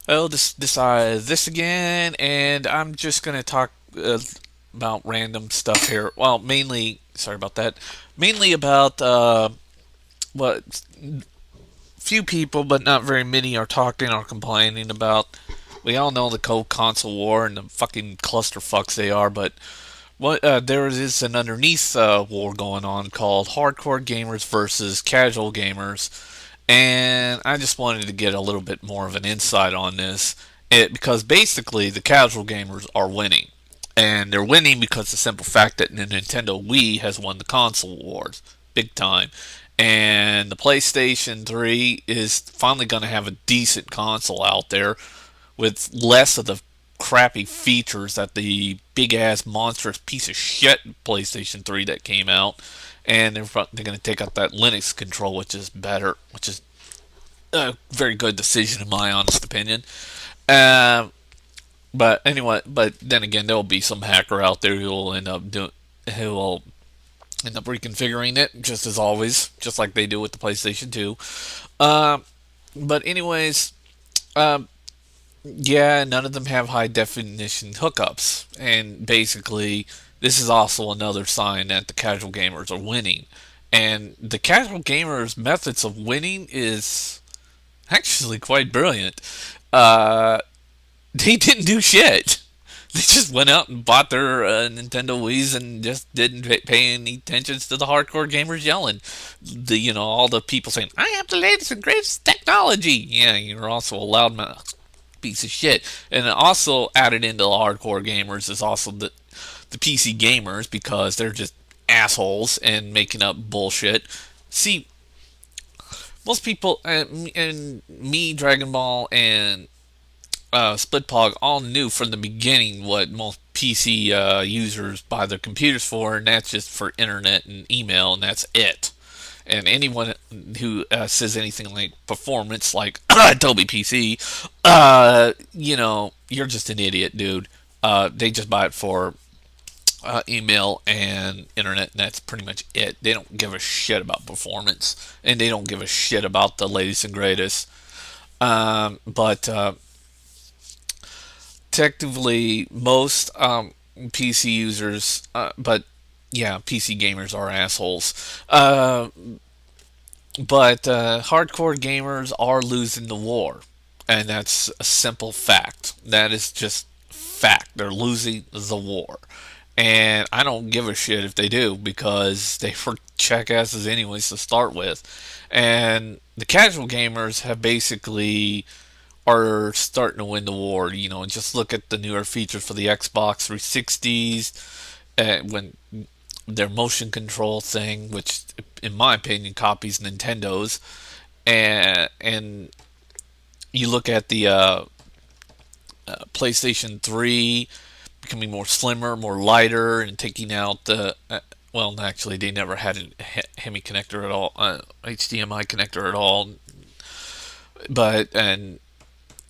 Well, this again, and I'm just gonna talk about random stuff here. Well, mainly, sorry about that. Mainly about what few people, but not very many, are talking or complaining about. We all know the cold console war and the fucking clusterfucks they are, but what there is an underneath war going on called hardcore gamers versus casual gamers, and I just wanted to get a little bit more of an insight on this. Because basically the casual gamers are winning, and they're winning because the simple fact that the Nintendo Wii has won the console wars big time, and the PlayStation 3 is finally going to have a decent console out there with less of the crappy features that the big ass monstrous piece of shit PlayStation 3 that came out, and they're going to take out that Linux control, which is better, which is a very good decision in my honest opinion. Um, but anyway, but then again, there will be some hacker out there who will end up reconfiguring it, just as always, just like they do with the PlayStation 2. Um, but anyways, um, yeah, none of them have high definition hookups, and basically, this is also another sign that the casual gamers are winning. And the casual gamers' methods of winning is actually quite brilliant. Uh, they didn't do shit. They just went out and bought their Nintendo Wii's and just didn't pay any attention to the hardcore gamers yelling. All the people saying, "I have the latest and greatest technology." Yeah, you're also a loudmouth piece of shit. And also added into the hardcore gamers is also the PC gamers, because they're just assholes and making up bullshit. See, most people and me, Dragon Ball, and Splitpog all knew from the beginning what most PC users buy their computers for, and that's just for internet and email, and that's it. And anyone who says anything like performance, like Adobe PC, you're just an idiot, dude. They just buy it for email and internet, and that's pretty much it. They don't give a shit about performance, and they don't give a shit about the latest and greatest. But technically, most PC users, but yeah, PC gamers are assholes. But hardcore gamers are losing the war, and that's a simple fact. That is just fact. They're losing the war, and I don't give a shit if they do, because they were jackasses anyways to start with. And the casual gamers have basically are starting to win the war. Just look at the newer features for the Xbox 360s, when their motion control thing, which in my opinion copies Nintendo's, and you look at the PlayStation 3 becoming more slimmer, more lighter, and taking out the well, actually, they never had a HEMI connector at all, HDMI connector at all. But and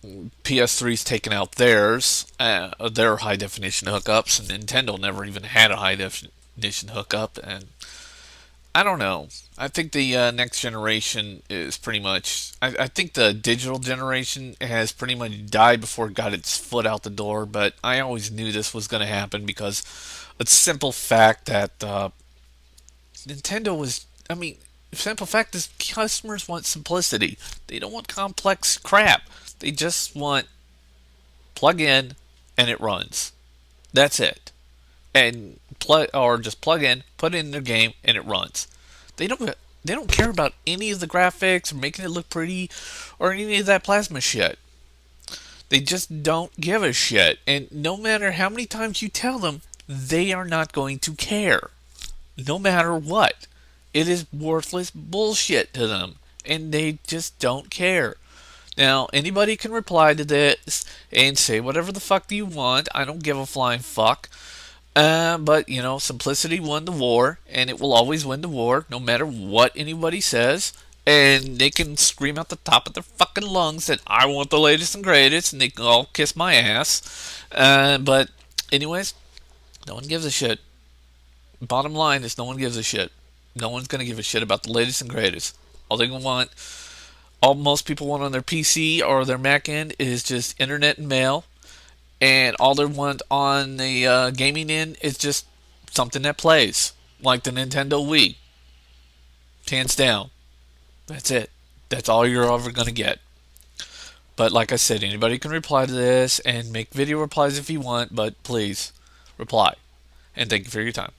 PS3's taken out their high definition hookups, and Nintendo never even had a high definition hookup. And I don't know. I think the next generation is pretty much. I think the digital generation has pretty much died before it got its foot out the door. But I always knew this was going to happen, because it's simple fact that Nintendo was. I mean, simple fact is customers want simplicity. They don't want complex crap. They just want plug in and it runs. That's it. And just plug in, put in their game, and it runs. They don't they don't care about any of the graphics or making it look pretty or any of that plasma shit. They just don't give a shit. And no matter how many times you tell them, they are not going to care. No matter what. It is worthless bullshit to them. And they just don't care. Now, anybody can reply to this and say whatever the fuck you want. I don't give a flying fuck. But, simplicity won the war, and it will always win the war, no matter what anybody says. And they can scream out the top of their fucking lungs that I want the latest and greatest, and they can all kiss my ass. But, anyways, no one gives a shit. Bottom line is, no one gives a shit. No one's gonna give a shit about the latest and greatest. All they want All most people want on their PC or their Mac end is just internet and mail, and all they want on the gaming end is just something that plays, like the Nintendo Wii. Hands down, that's it. That's all you're ever gonna get. But like I said, anybody can reply to this and make video replies if you want, but please reply. And thank you for your time.